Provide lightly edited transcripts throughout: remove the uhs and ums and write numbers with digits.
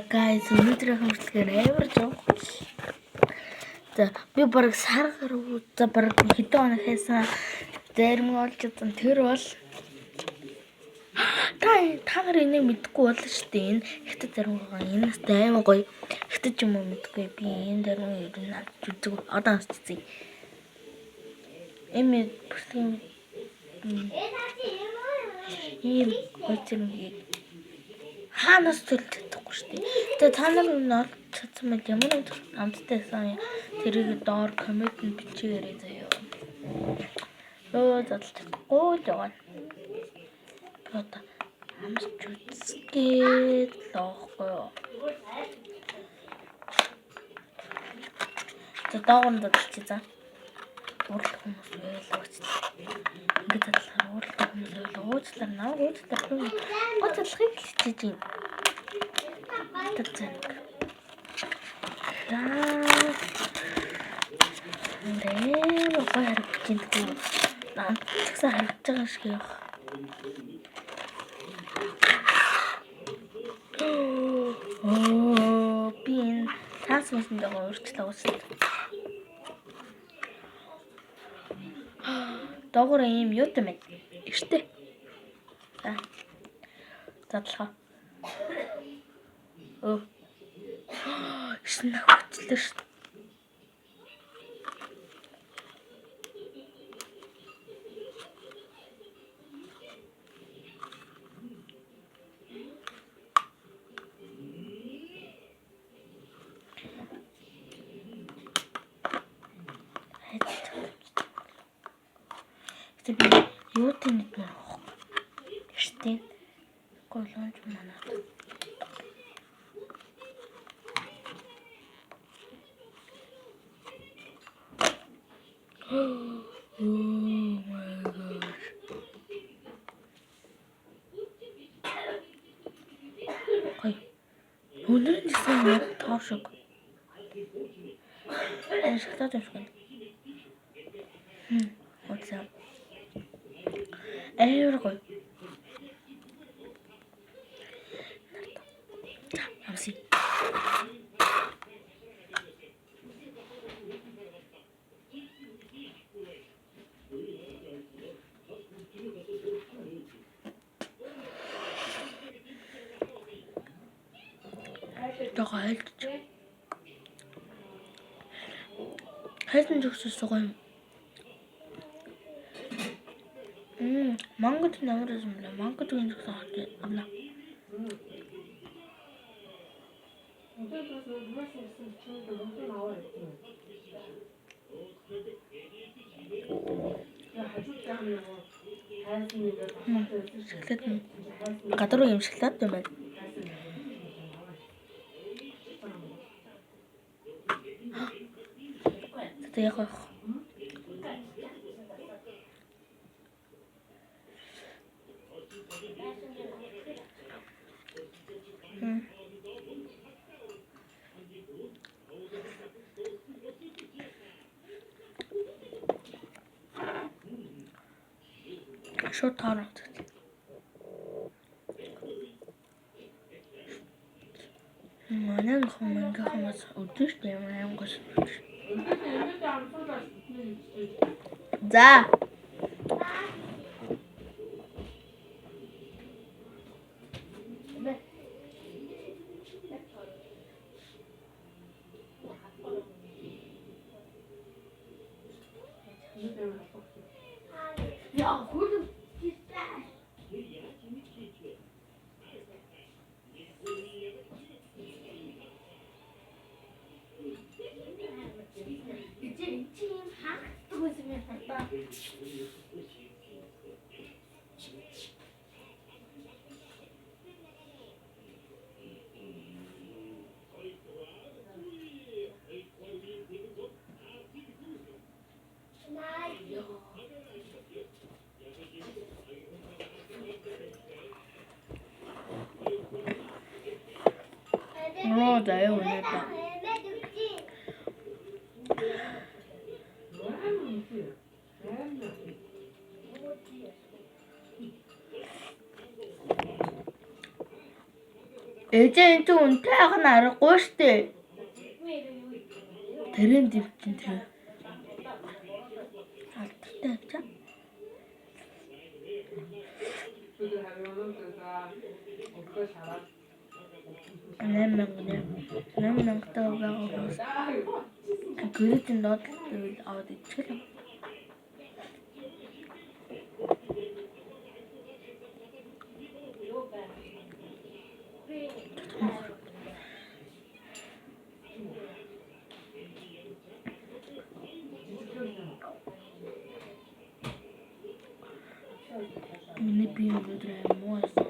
guys, өнөөдрийн хөтөлбөр амар жоо. Би бараг сар гаруй бараг хэдэн хоног хайсан зарим олж удаа тэр бол та нар энийг мэдгүй болно шүү дээ. Энэ хятад зарим энэ амар гоё хятад юм уу мэдгүй. Би энэ зарим ер нь үзэг одоо хасчихъя. Эмээ бүртгэн ийм гоцрыг хаанаас төлдөхгүй шүү дээ. Тэгээ та нар нь олж чадсан мэт ямар амттайсан тэрийг доор коммент бичээрэй заяа. Задлж чадахгүй жаа. Одоо амсч үзгээд лоохгүй. Доогонд задлж за. Урал хүмүүс ойлгооч. Ингээд задлахаар урал хүмүүс ойлгоочлаа наа уучлаа. Гоцлохыг хичээж юм. Тэцэн. Нэ бахаар бичэнтэй. Наа цагсаа харагдаж байгаа шиг яах. Би трансмиссийн дагуу өөрчлөлт үүсэлт. Доогоор ийм юу юм бэ? Эртээ. Задлахаа. Шин хөчлөө шүү. Би юу тэнэт мөн эртээ голонж манад. Oh my gosh. Ой. Өнөөдөр нэсэн тоошог. Шоколад авсан. Оцаа. Эвэргүй. Амси. Тохиолдож. Хайсан зөвсөс гоё. Мангад намар юм л мангад үн зөвсөн хат авна. Гадар юм шоколад юм байна. Тэгээ яах вэ? Шууд таарах. Манай хүмүүс өдөрт юм гос. За. Ja, goed. Да, я уже это. Ээжээ энэ чинь үнтэй ах нь аргагүй штэ. Тэрэнд дэвчин тэр. Алдартай ачаа. Нэмэн таа байгаа. Гэрэтэн доод аваад ичгэлээ. Миний би өнөөдөр муу байсан.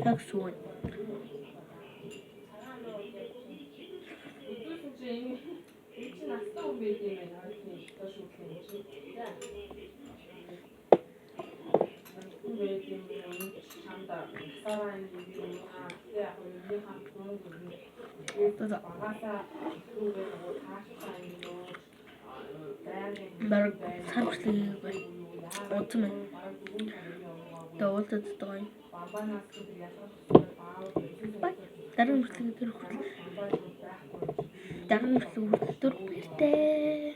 Так сууй. Бараг самчлыг бай. Утсан мэн. Даултад тоо. Даран мөртлөг дээр хүртэл. Даран мөртлөг хүртэл бэртээ.